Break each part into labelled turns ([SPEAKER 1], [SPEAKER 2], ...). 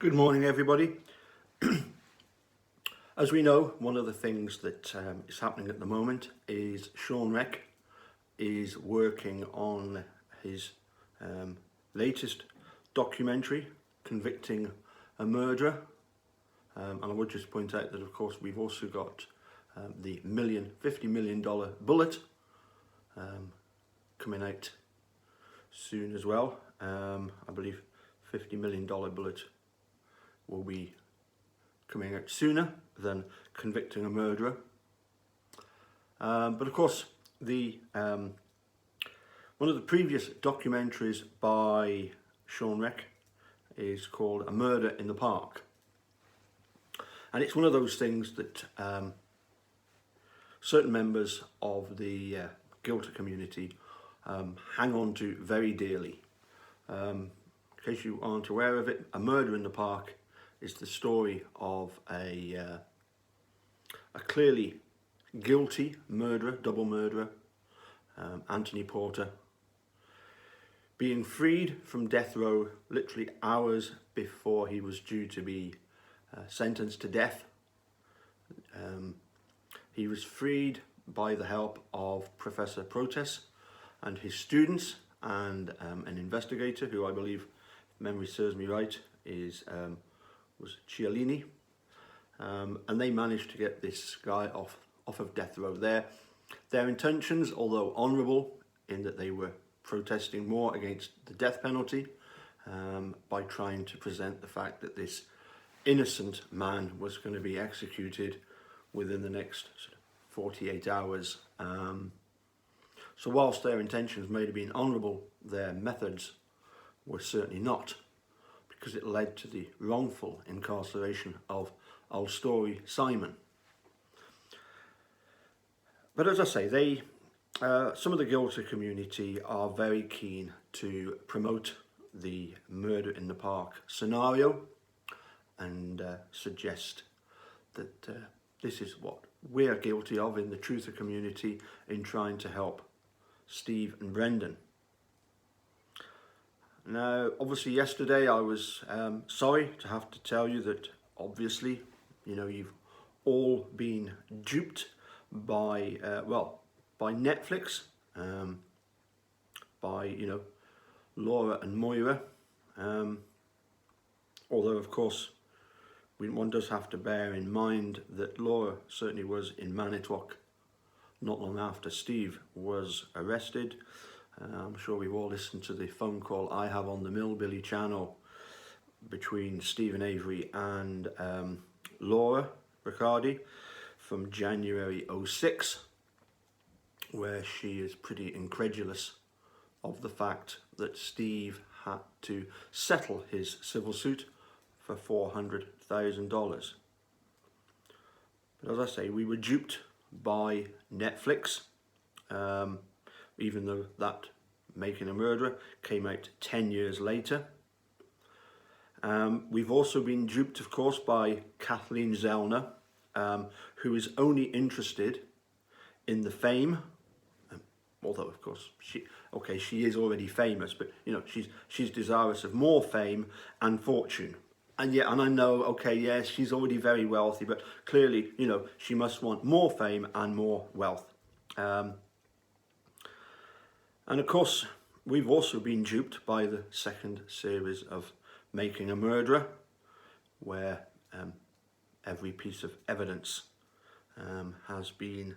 [SPEAKER 1] Good morning, everybody. As we know, one of the things that is happening at the moment is Sean Reck is working on his latest documentary, convicting a murderer. And I would just point out that, of course, we've also got the $50 million bullet coming out soon as well. I believe $50 million bullet will be coming out sooner than convicting a murderer. But of course, the one of the previous documentaries by Sean Reck is called A Murder in the Park. And it's one of those things that certain members of the guilty community hang on to very dearly. In case you aren't aware of it, A Murder in the Park is the story of a clearly guilty murderer, double murderer, Anthony Porter, being freed from death row literally hours before he was due to be sentenced to death. He was freed by the help of Professor Protes and his students and an investigator who, I believe, if memory serves me right, was Cialini, and they managed to get this guy off of death row. Their intentions, although honourable in that they were protesting more against the death penalty, by trying to present the fact that this innocent man was going to be executed within the next 48 hours. So whilst their intentions may have been honourable, their methods were certainly not, because it led to the wrongful incarceration of old story Simon. But as I say, some of the guilty community are very keen to promote the murder in the park scenario and suggest that this is what we're guilty of in the truther community in trying to help Steve and Brendan. Now, obviously yesterday I was sorry to have to tell you that obviously, you've all been duped by, by Netflix, by, Laura and Moira. Although, of course, one does have to bear in mind that Laura certainly was in Manitowoc not long after Steve was arrested. I'm sure we've all listened to the phone call I have on the Millbilly channel between Stephen Avery and Laura Riccardi from January 06, where she is pretty incredulous of the fact that Steve had to settle his civil suit for $400,000. But as I say, we were duped by Netflix. Even though that Making a Murderer came out 10 years later. We've also been duped, of course, by Kathleen Zellner, who is only interested in the fame, although, of course, she is already famous, but, she's desirous of more fame and fortune. And I know, okay, yes, she's already very wealthy, but clearly, she must want more fame and more wealth. And of course, we've also been duped by the second series of Making a Murderer, where every piece of evidence has been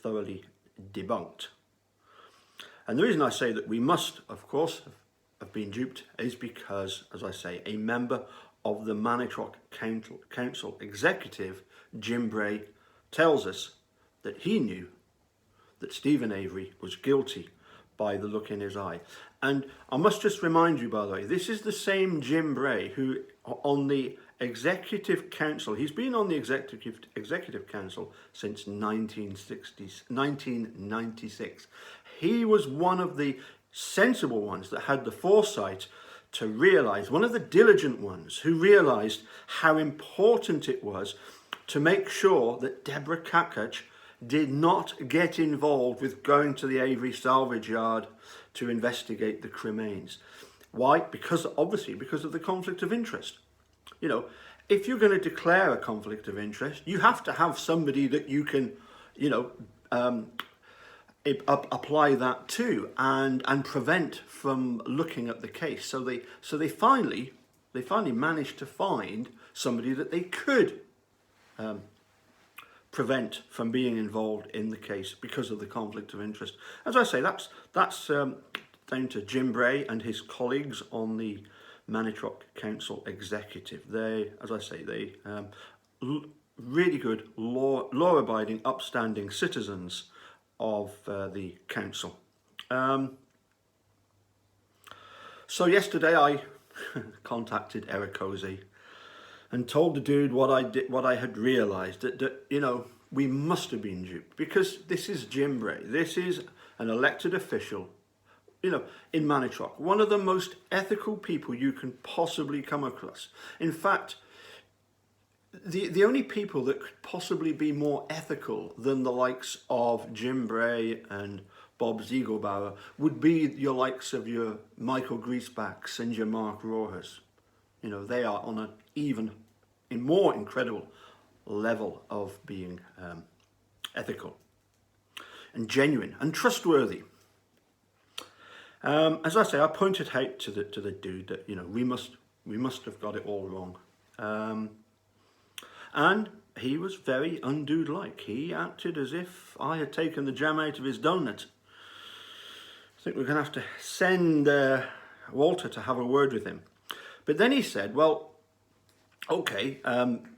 [SPEAKER 1] thoroughly debunked. And the reason I say that we must, of course, have been duped is because, as I say, a member of the Manitowoc Council executive, Jim Bray, tells us that he knew that Stephen Avery was guilty by the look in his eye. And I must just remind you, by the way, this is the same Jim Bray who on the executive council, he's been on the executive council since 1996. He was one of the sensible ones that had the foresight to realise, one of the diligent ones who realised how important it was to make sure that Deborah Kakach did not get involved with going to the Avery salvage yard to investigate the cremains. Why? Because, obviously, because of the conflict of interest. You know, if you're going to declare a conflict of interest, you have to have somebody that you can, you know, apply that to and prevent from looking at the case. So they finally managed to find somebody that they could prevent from being involved in the case because of the conflict of interest. As I say, that's down to Jim Bray and his colleagues on the Manitowoc Council Executive. They, as I say, they really good law-abiding, upstanding citizens of the council. So yesterday I contacted Eric Cozy and told the dude what I had realised, that you know, we must have been duped, because this is Jim Bray. This is an elected official, you know, in Manitowoc, one of the most ethical people you can possibly come across. In fact, the only people that could possibly be more ethical than the likes of Jim Bray and Bob Zeigelbauer would be your likes of your Michael Griesbachs and your Mark Rohers. You know, they are on an even more incredible level of being ethical and genuine and trustworthy. As I say, I pointed out to the dude that, you know, we must have got it all wrong. And he was very undude-like. He acted as if I had taken the jam out of his donut. I think we're going to have to send Walter to have a word with him. But then he said, well, okay,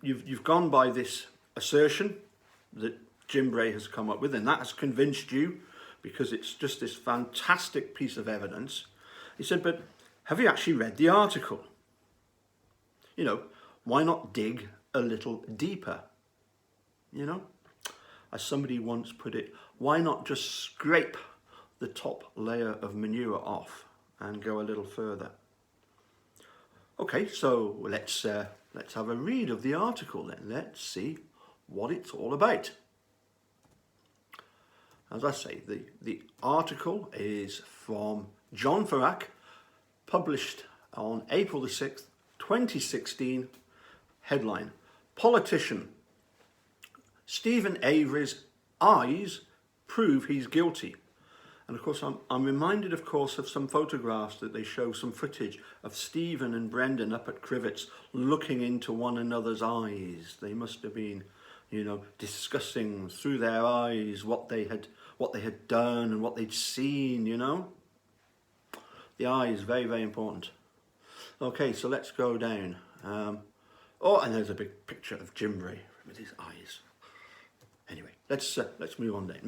[SPEAKER 1] you've gone by this assertion that Jim Bray has come up with, and that has convinced you because it's just this fantastic piece of evidence. He said, but have you actually read the article? You know, why not dig a little deeper? You know, as somebody once put it, why not just scrape the top layer of manure off and go a little further? Okay, so let's have a read of the article then. Let's see what it's all about. As I say, the article is from John Farrack, published on April the 6th, 2016. Headline: Politician Stephen Avery's eyes prove he's guilty. And of course, I'm reminded, of course, of some photographs that they show, some footage of Stephen and Brendan up at Crivets looking into one another's eyes. They must have been, you know, discussing through their eyes what they had done and what they'd seen, you know. The eye is very, very important. Okay, so let's go down. Oh, and there's a big picture of Jim Bray with his eyes. Anyway, let's move on down.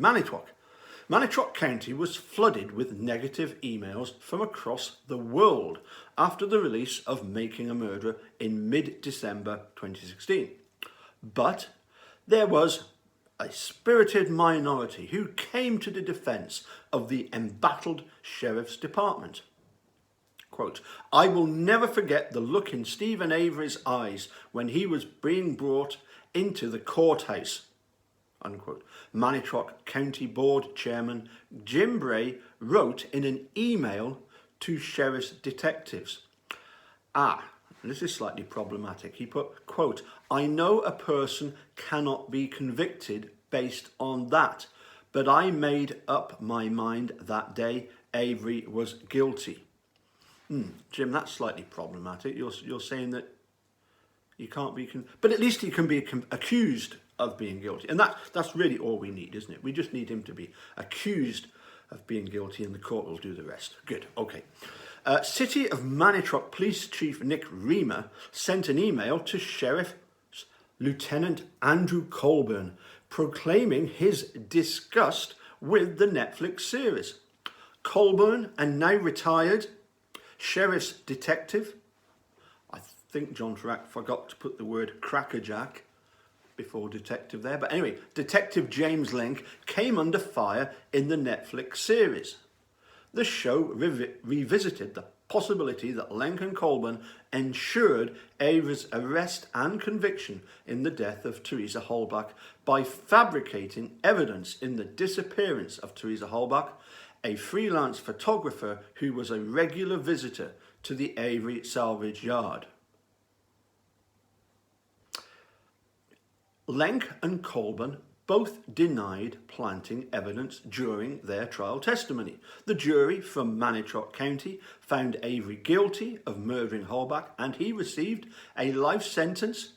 [SPEAKER 1] Manitowoc County was flooded with negative emails from across the world after the release of Making a Murderer in mid-December 2016. But there was a spirited minority who came to the defence of the embattled Sheriff's Department. Quote, I will never forget the look in Stephen Avery's eyes when he was being brought into the courthouse. Unquote. Manitowoc County Board Chairman Jim Bray wrote in an email to sheriff's detectives. This is slightly problematic. He put, quote, I know a person cannot be convicted based on that, but I made up my mind that day Avery was guilty. Jim, that's slightly problematic. You're saying that you can't be, but at least he can be accused of being guilty. And that's really all we need, isn't it? We just need him to be accused of being guilty and the court will do the rest. Good, okay. City of Manitowoc Police Chief Nick Reamer sent an email to Sheriff Lieutenant Andrew Colburn proclaiming his disgust with the Netflix series. Colburn, a now retired sheriff's detective, I think John Farrack forgot to put the word crackerjack before detective there, but anyway, Detective James Link came under fire in the Netflix series. The show revisited the possibility that Link and Colburn ensured Avery's arrest and conviction in the death of Teresa Halbach by fabricating evidence in the disappearance of Teresa Halbach, a freelance photographer who was a regular visitor to the Avery salvage yard. Lenk and Colburn both denied planting evidence during their trial testimony. The jury from Manitowoc County found Avery guilty of murdering Holbach, and he received a life sentence.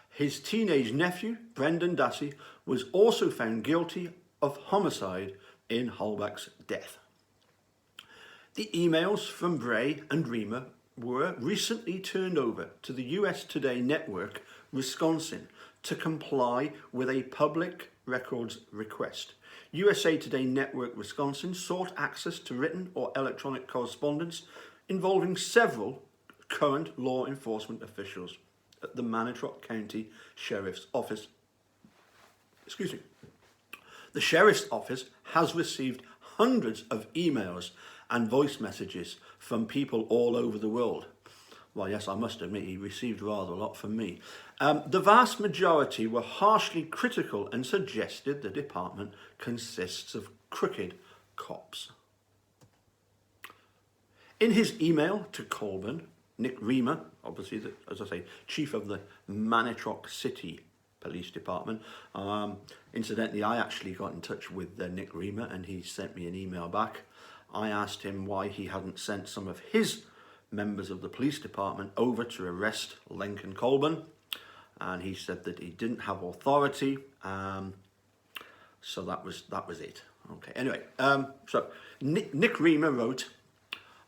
[SPEAKER 1] His teenage nephew, Brendan Dassey, was also found guilty of homicide in Holbach's death. The emails from Bray and Reamer were recently turned over to the US Today Network, Wisconsin, to comply with a public records request. USA Today Network Wisconsin sought access to written or electronic correspondence involving several current law enforcement officials at the Manitowoc County Sheriff's Office. Excuse me. The Sheriff's Office has received hundreds of emails and voice messages from people all over the world. Well, yes, I must admit he received rather a lot from me. The vast majority were harshly critical and suggested the department consists of crooked cops. In his email to Colburn, Nick Reamer, obviously, as I say, chief of the Manitowoc City Police Department. Incidentally, I actually got in touch with Nick Reamer and he sent me an email back. I asked him why he hadn't sent some of his members of the police department over to arrest Lenk and Colburn, and he said that he didn't have authority, so that was it. Okay, anyway, so Nick Reamer wrote,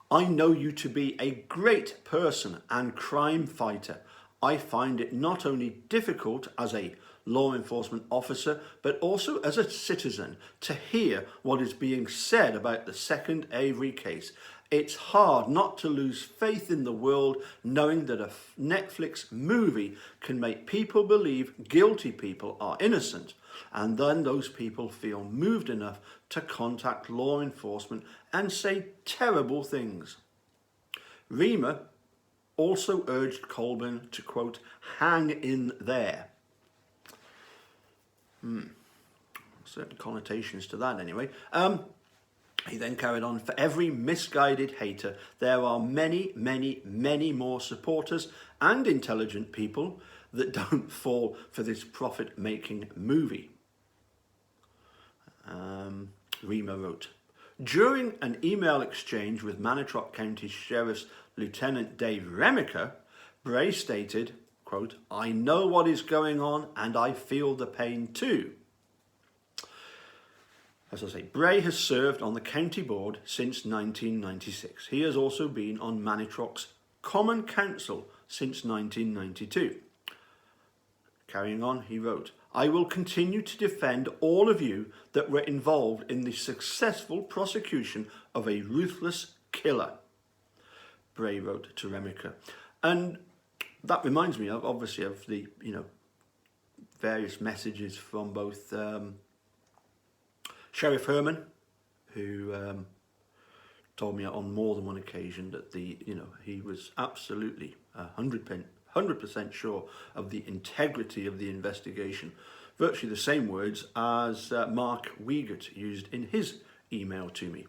[SPEAKER 1] "I know you to be a great person and crime fighter. I find it not only difficult as a law enforcement officer, but also as a citizen to hear what is being said about the second Avery case. It's hard not to lose faith in the world knowing that a Netflix movie can make people believe guilty people are innocent, and then those people feel moved enough to contact law enforcement and say terrible things." Reamer also urged Colburn to, quote, "hang in there." Certain connotations to that anyway. He then carried on, "For every misguided hater, there are many, many, many more supporters and intelligent people that don't fall for this profit-making movie." Reamer wrote, "During an email exchange with Manitowoc County Sheriff's Lieutenant Dave Remiker, Bray stated, quote, 'I know what is going on and I feel the pain too.'" As I say, Bray has served on the county board since 1996. He has also been on Manitowoc's Common Council since 1992. Carrying on, he wrote, "I will continue to defend all of you that were involved in the successful prosecution of a ruthless killer," Bray wrote to Remiker. And that reminds me of, obviously, of the, various messages from both Sheriff Herman, who told me on more than one occasion that he was absolutely 100% sure of the integrity of the investigation. Virtually the same words as Mark Wiegert used in his email to me.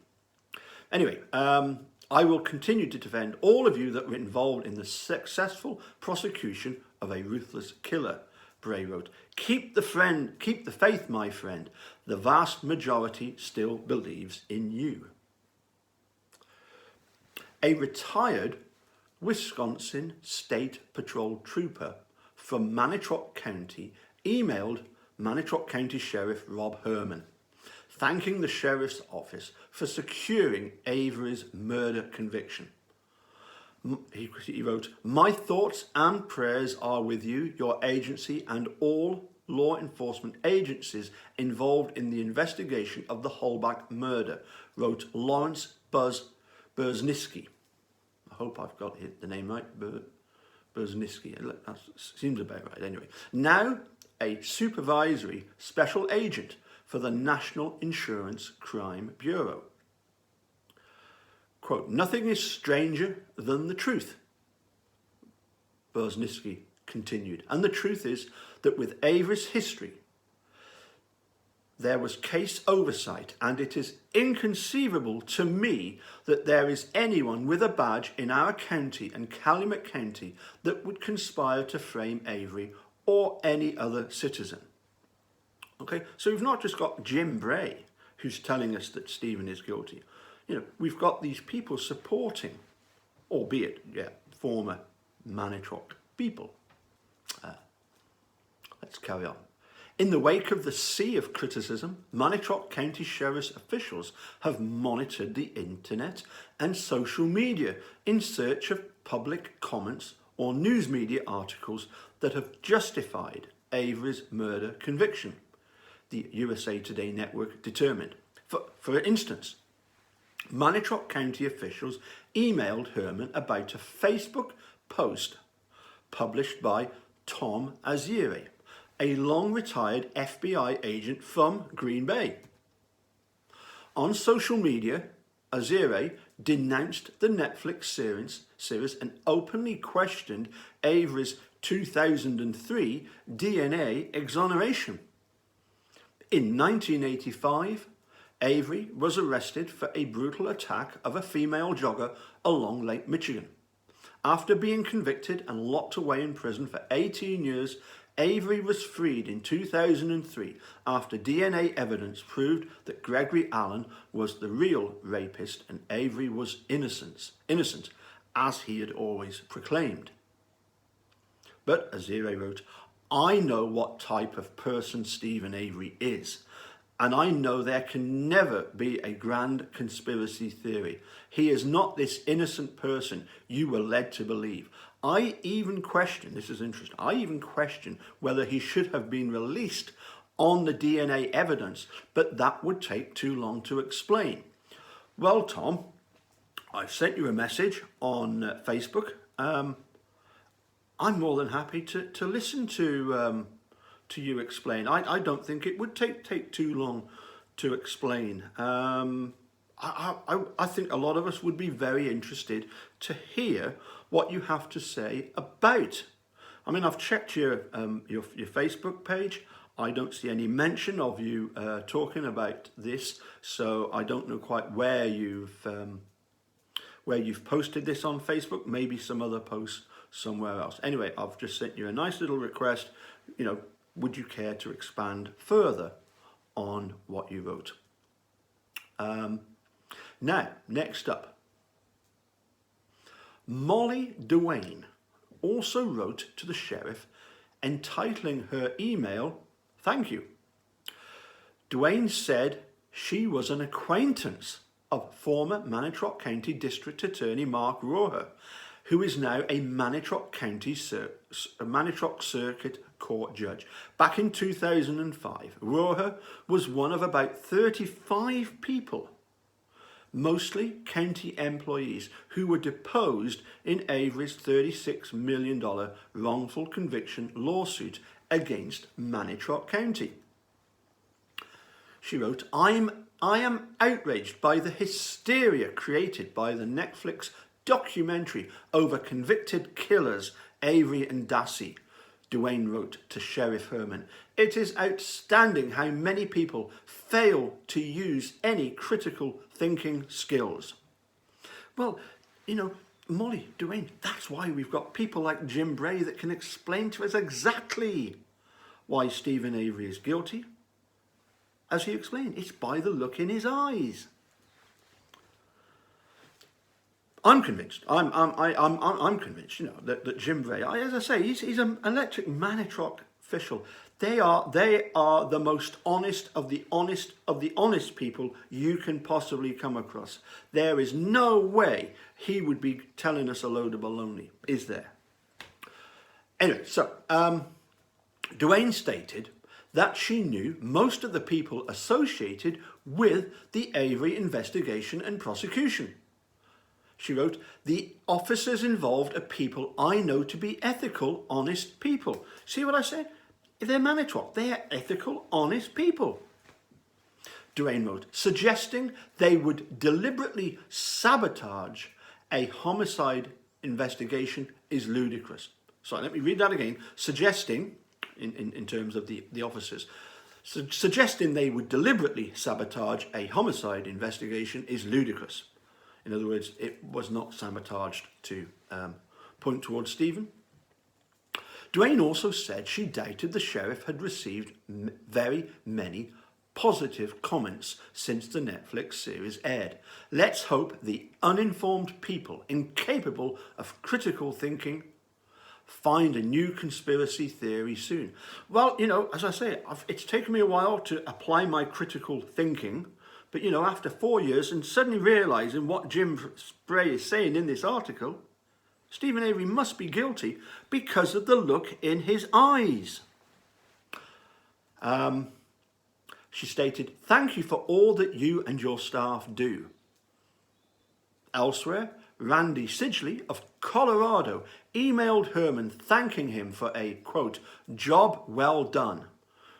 [SPEAKER 1] Anyway, "I will continue to defend all of you that were involved in the successful prosecution of a ruthless killer," Bray wrote. Keep the faith, my friend. The vast majority still believes in you." A retired Wisconsin State Patrol trooper from Manitowoc County emailed Manitowoc County Sheriff Rob Herman, thanking the Sheriff's Office for securing Avery's murder conviction. He wrote, "My thoughts and prayers are with you, your agency, and all law enforcement agencies involved in the investigation of the Holbach murder," wrote Lawrence Burzniski. I hope I've got the name right, Burzniski. That seems about right anyway. Now a supervisory special agent for the National Insurance Crime Bureau. Quote, "Nothing is stranger than the truth," Burzniski continued. "And the truth is that with Avery's history, there was case oversight, and it is inconceivable to me that there is anyone with a badge in our county and Calumet County that would conspire to frame Avery or any other citizen. Okay, so we've not just got Jim Bray who's telling us that Stephen is guilty. You know, we've got these people supporting, albeit, former Manitowoc people. Let's carry on. In the wake of the sea of criticism, Manitowoc County Sheriff's officials have monitored the internet and social media in search of public comments or news media articles that have justified Avery's murder conviction, the USA Today network determined. For instance, Manitowoc County officials emailed Herman about a Facebook post published by Tom Azire, a long-retired FBI agent from Green Bay. On social media, Azire denounced the Netflix series and openly questioned Avery's 2003 DNA exoneration. In 1985, Avery was arrested for a brutal attack of a female jogger along Lake Michigan. After being convicted and locked away in prison for 18 years, Avery was freed in 2003 after DNA evidence proved that Gregory Allen was the real rapist and Avery was innocent, as he had always proclaimed. But, as Azire wrote, I know what type of person Stephen Avery is, and I know there can never be a grand conspiracy theory. He is not this innocent person you were led to believe. I even question, this is interesting, I even question whether he should have been released on the DNA evidence, but that would take too long to explain. Well, Tom, I've sent you a message on Facebook. I'm more than happy to listen to you explain. I don't think it would take too long to explain. I think a lot of us would be very interested to hear what you have to say about. I mean, I've checked your Facebook page. I don't see any mention of you talking about this, so I don't know quite where you've posted this on Facebook. Maybe some other posts somewhere else. Anyway, I've just sent you a nice little request. You know, would you care to expand further on what you wrote? Now, next up, Molly Duane also wrote to the sheriff, entitling her email, "Thank you." Duane said she was an acquaintance of former Manitowoc County District Attorney Mark Roher, who is now a Manitowoc Circuit Court judge. Back in 2005, Roher was one of about 35 people, mostly county employees, who were deposed in Avery's $36 million wrongful conviction lawsuit against Manitowoc County. She wrote, I am outraged by the hysteria created by the Netflix documentary over convicted killers Avery and Dassey, Duane wrote to Sheriff Herman. It is outstanding how many people fail to use any critical thinking skills. Well, you know, Molly, Duane, that's why we've got people like Jim Bray that can explain to us exactly why Stephen Avery is guilty. As he explained, it's by the look in his eyes. I'm convinced. I'm convinced. You know that Jim Bray, as I say, he's an electric Manitowoc official. They are the most honest of the honest people you can possibly come across. There is no way he would be telling us a load of baloney, is there? Anyway, so Duane stated that she knew most of the people associated with the Avery investigation and prosecution. She wrote, the officers involved are people I know to be ethical, honest people. See what I said? If they're Manitowoc, they are ethical, honest people. Duane wrote, suggesting they would deliberately sabotage a homicide investigation is ludicrous. So let me read that again. Suggesting, in terms of the officers, suggesting they would deliberately sabotage a homicide investigation is ludicrous. In other words, it was not sabotaged to point towards Stephen. Duane also said she doubted the sheriff had received very many positive comments since the Netflix series aired. Let's hope the uninformed people, incapable of critical thinking, find a new conspiracy theory soon. Well, you know, as I say, it's taken me a while to apply my critical thinking, but you know, after 4 years and suddenly realising what Jim Spray is saying in this article, Stephen Avery must be guilty because of the look in his eyes. She stated, "Thank you for all that you and your staff do." Elsewhere, Randy Sidgley of Colorado emailed Herman thanking him for a, quote, "job well done."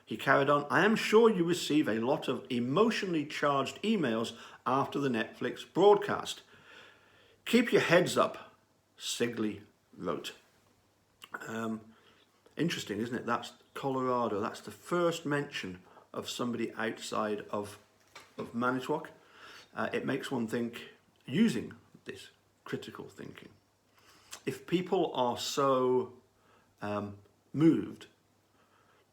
[SPEAKER 1] He carried on, "I am sure you receive a lot of emotionally charged emails after the Netflix broadcast. Keep your heads up," Sidgley wrote. Interesting, isn't it? That's Colorado. That's the first mention of somebody outside of Manitowoc. It makes one think, using this critical thinking, if people are so moved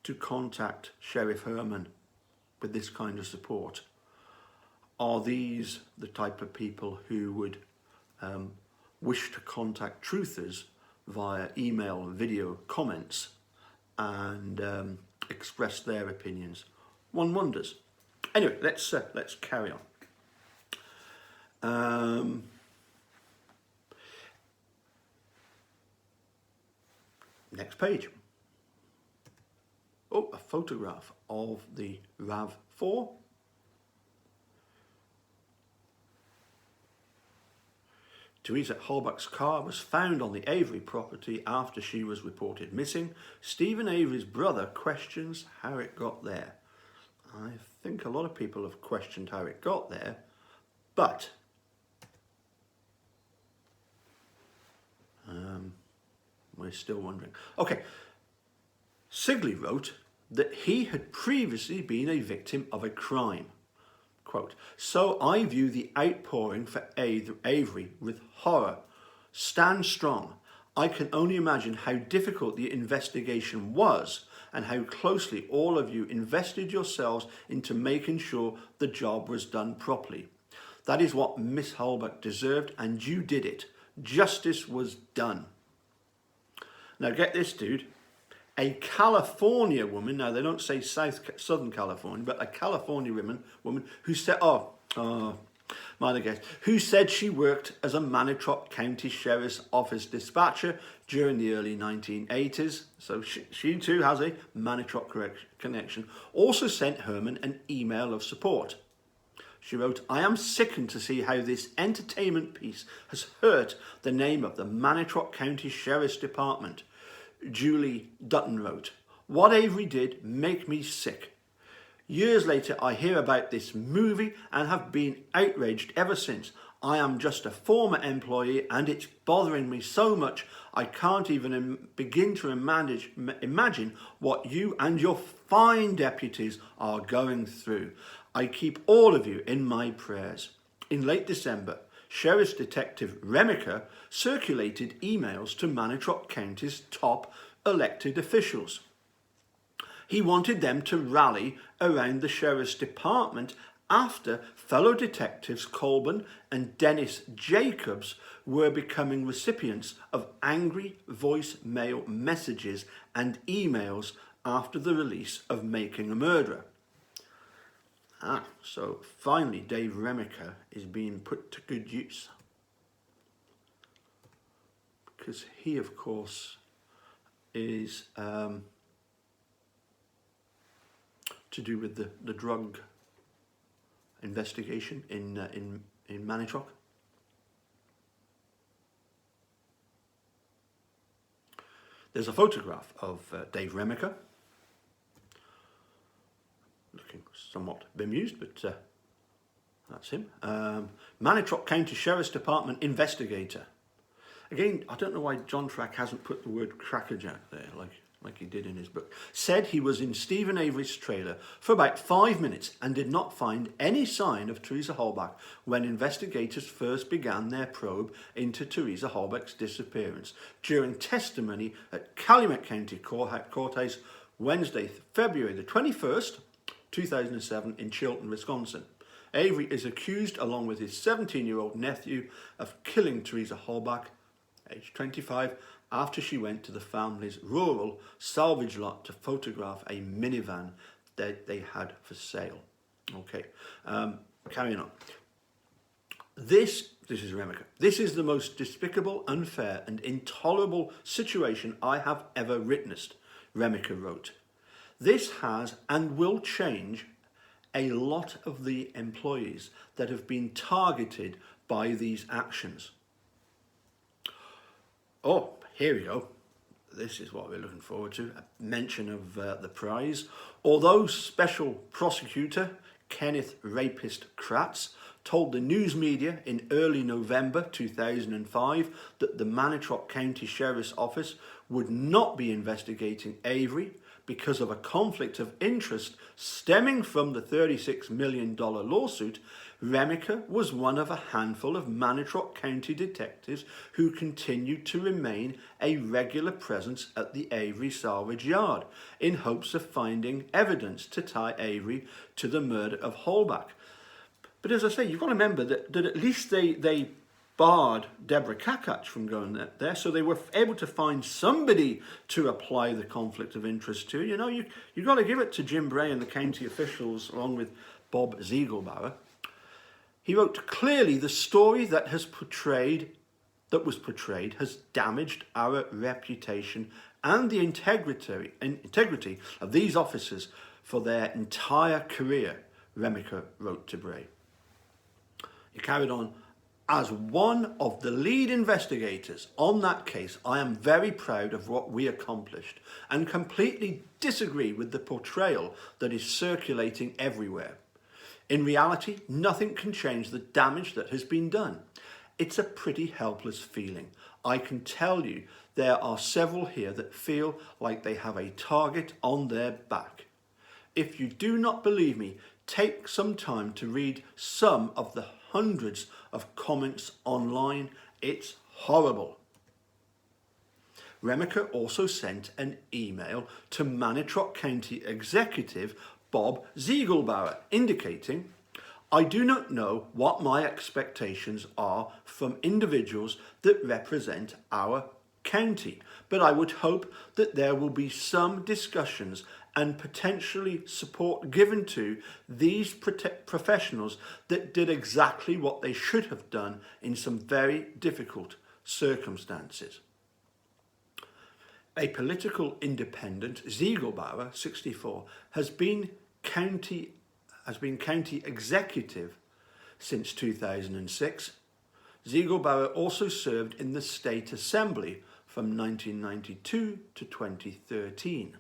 [SPEAKER 1] to contact Sheriff Herman with this kind of support, are these the type of people who would wish to contact truthers via email, video, comments, and express their opinions? One wonders. Anyway, let's carry on. Next page. Oh, a photograph of the RAV4. Teresa Halbach's car was found on the Avery property after she was reported missing. Stephen Avery's brother questions how it got there. I think a lot of people have questioned how it got there, but we're still wondering. Okay, Sidgley wrote that he had previously been a victim of a crime. Quote, "So I view the outpouring for Avery with horror. Stand strong. I can only imagine how difficult the investigation was and how closely all of you invested yourselves into making sure the job was done properly. That is what Miss Halbach deserved, and you did it. Justice was done." Now get this, dude. A California woman, now they don't say Southern California, but a California woman who said, who said she worked as a Manitowoc County Sheriff's Office dispatcher during the early 1980s, so she too has a Manitowoc connection, also sent Herman an email of support. She wrote, "I am sickened to see how this entertainment piece has hurt the name of the Manitowoc County Sheriff's Department." Julie Dutton wrote, "What Avery did make me sick. Years later, I hear about this movie and have been outraged ever since. I am just a former employee and it's bothering me so much I can't even begin to imagine what you and your fine deputies are going through. I keep all of you in my prayers." In late December, Sheriff's Detective Remiker circulated emails to Manitowoc County's top elected officials. He wanted them to rally around the Sheriff's Department after fellow detectives Colburn and Dennis Jacobs were becoming recipients of angry voicemail messages and emails after the release of Making a Murderer. So finally Dave Remiker is being put to good use. Because he, of course, is to do with the drug investigation in Manitowoc. There's a photograph of Dave Remiker, looking somewhat bemused, but that's him. Manitowoc County Sheriff's Department investigator. Again, I don't know why John Track hasn't put the word crackerjack there, like like he did in his book, said he was in Stephen Avery's trailer for about 5 minutes and did not find any sign of Teresa Halbach when investigators first began their probe into Teresa Halbach's disappearance during testimony at Calumet County Courthouse Wednesday, February the 21st, 2007 in Chilton, Wisconsin. Avery is accused, along with his 17-year-old nephew, of killing Teresa Halbach, aged 25, after she went to the family's rural salvage lot to photograph a minivan that they had for sale. Okay, carrying on. This is Remeke. This is the most despicable, unfair and intolerable situation I have ever witnessed, Remeke wrote. This has and will change a lot of the employees that have been targeted by these actions. Oh, here we go. This is what we're looking forward to. A mention of the prize. Although Special Prosecutor Kenneth Rapist Kratz told the news media in early November 2005 that the Manitowoc County Sheriff's Office would not be investigating Avery because of a conflict of interest stemming from the $36 million lawsuit, Remeke was one of a handful of Manitowoc County detectives who continued to remain a regular presence at the Avery salvage yard in hopes of finding evidence to tie Avery to the murder of Halbach. But as I say, you've got to remember that at least they barred Deborah Kakach from going there, so they were able to find somebody to apply the conflict of interest to. You know, you've got to give it to Jim Bray and the county officials, along with Bob Zeigelbauer. He wrote, clearly the story that was portrayed has damaged our reputation and the integrity of these officers for their entire career, Remeke wrote to Bray. He carried on, as one of the lead investigators on that case, I am very proud of what we accomplished and completely disagree with the portrayal that is circulating everywhere. In reality, nothing can change the damage that has been done. It's a pretty helpless feeling. I can tell you there are several here that feel like they have a target on their back. If you do not believe me, take some time to read some of the hundreds of comments online. It's horrible. Remeke also sent an email to Manitowoc County Executive Bob Zeigelbauer indicating, I do not know what my expectations are from individuals that represent our county, but I would hope that there will be some discussions and potentially support given to these professionals that did exactly what they should have done in some very difficult circumstances. A political independent, Zeigelbauer, 64, has been county executive since 2006. Zeigelbauer also served in the State Assembly from 1992 to 2013.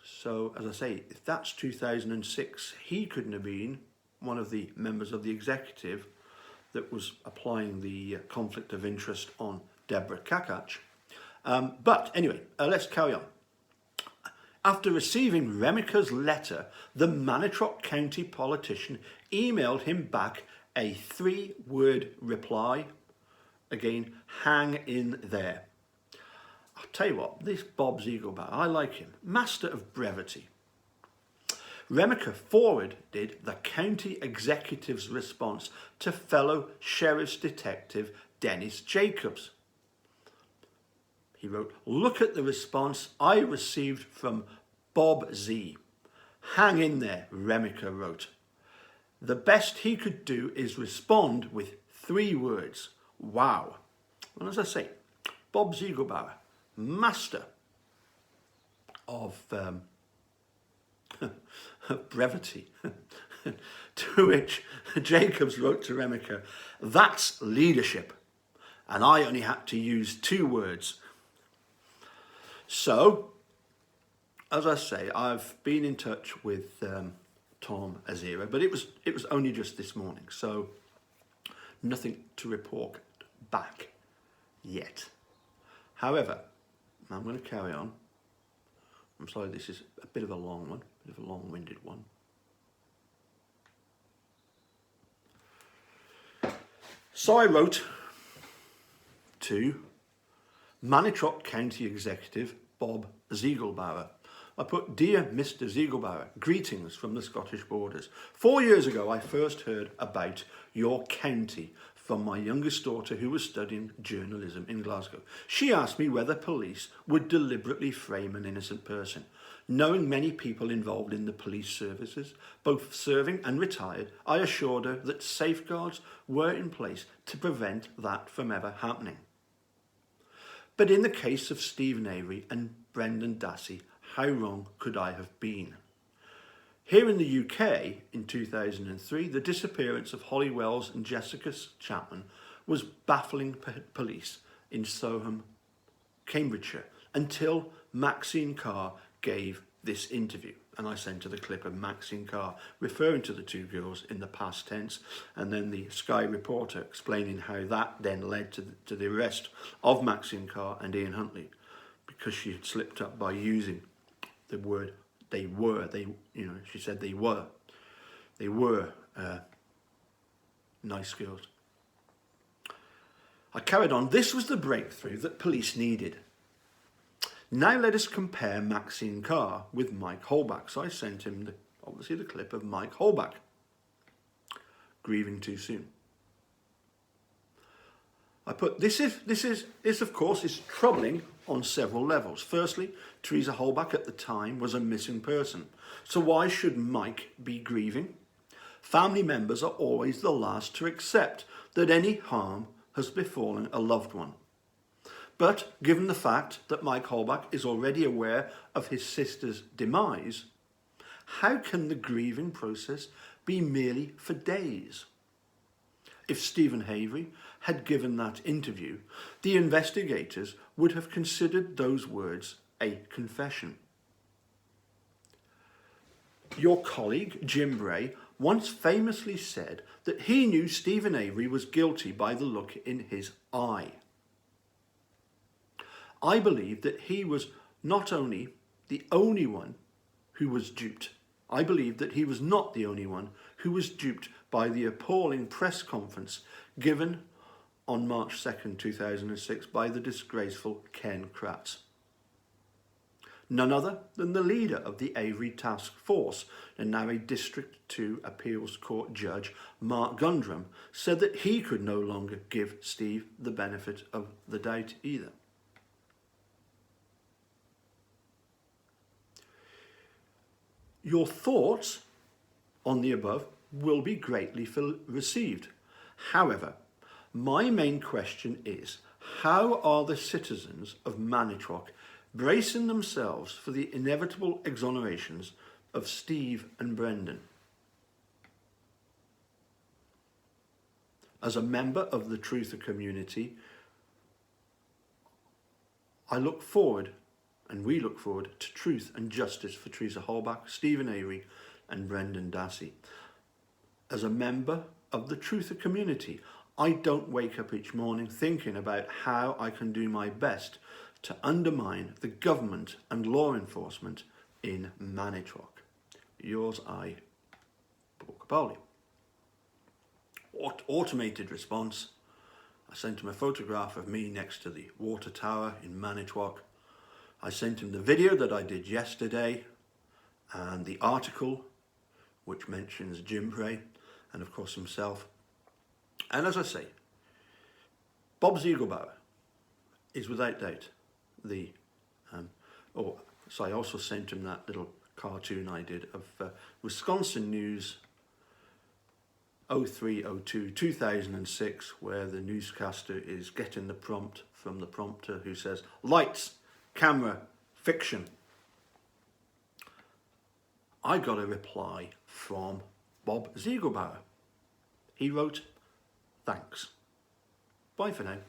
[SPEAKER 1] So, as I say, if that's 2006, he couldn't have been one of the members of the executive that was applying the conflict of interest on Deborah Kakach. But anyway, let's carry on. After receiving Remeke's letter, the Manitowoc County politician emailed him back a 3-word reply. Again, hang in there. I'll tell you what, this Bob Zeigelbauer, I like him. Master of brevity. Remeke forwarded the county executive's response to fellow sheriff's detective Dennis Jacobs. He wrote, look at the response I received from Bob Z. Hang in there, Remeke wrote. The best he could do is respond with 3 words. Wow. Well, as I say, Bob Zeigelbauer, master of brevity, to which Jacobs wrote to Remeke, that's leadership. And I only had to use 2 words. So, as I say, I've been in touch with Tom Azira, but it was only just this morning, so nothing to report back yet. However, I'm going to carry on. I'm sorry, this is a bit of a long one, a bit of a long-winded one. So I wrote to Manitowoc County Executive Bob Zeigelbauer. I put, "Dear Mr. Zeigelbauer, greetings from the Scottish borders. 4 years ago, I first heard about your county from my youngest daughter who was studying journalism in Glasgow. She asked me whether police would deliberately frame an innocent person. Knowing many people involved in the police services, both serving and retired, I assured her that safeguards were in place to prevent that from ever happening. But in the case of Stephen Avery and Brendan Dassey, how wrong could I have been? Here in the UK, in 2003, the disappearance of Holly Wells and Jessica Chapman was baffling police in Soham, Cambridgeshire, until Maxine Carr gave this interview." And I sent her the clip of Maxine Carr referring to the two girls in the past tense, and then the Sky reporter explaining how that then led to the arrest of Maxine Carr and Ian Huntley, because she had slipped up by using the word she said they were nice girls. I carried on. "This was the breakthrough that police needed. Now let us compare Maxine Carr with Mike Holbach." So I sent him obviously the clip of Mike Holbach grieving too soon. I put, this of course is troubling on several levels. Firstly, Teresa Holbach at the time was a missing person. So why should Mike be grieving? Family members are always the last to accept that any harm has befallen a loved one. But given the fact that Mike Holbach is already aware of his sister's demise, how can the grieving process be merely for days? If Stephen Avery had given that interview, the investigators would have considered those words a confession. Your colleague, Jim Bray, once famously said that he knew Stephen Avery was guilty by the look in his eye. I believe that he was not only the only one who was duped. I believe that he was not the only one who was duped by the appalling press conference given on March 2nd, 2006 by the disgraceful Ken Kratz. None other than the leader of the Avery Task Force and now a District 2 Appeals Court judge, Mark Gundrum, said that he could no longer give Steve the benefit of the doubt either. Your thoughts on the above will be greatly received. However, my main question is, how are the citizens of Manitowoc bracing themselves for the inevitable exonerations of Steve and Brendan? As a member of the Truther community, I look forward, and we look forward, to truth and justice for Teresa Holbach, Stephen Avery and Brendan Dassey. As a member of the Truther community, I don't wake up each morning thinking about how I can do my best to undermine the government and law enforcement in Manitowoc. Yours, Paul Capaldi. Automated response. I sent him a photograph of me next to the water tower in Manitowoc. I sent him the video that I did yesterday and the article which mentions Jim Bray and of course himself. And as I say, Bob Zeigelbauer is without doubt the... I also sent him that little cartoon I did of Wisconsin News 03/02/2006, where the newscaster is getting the prompt from the prompter who says, "Lights, camera, fiction." I got a reply from Bob Zeigelbauer. He wrote, "Thanks. Bye for now."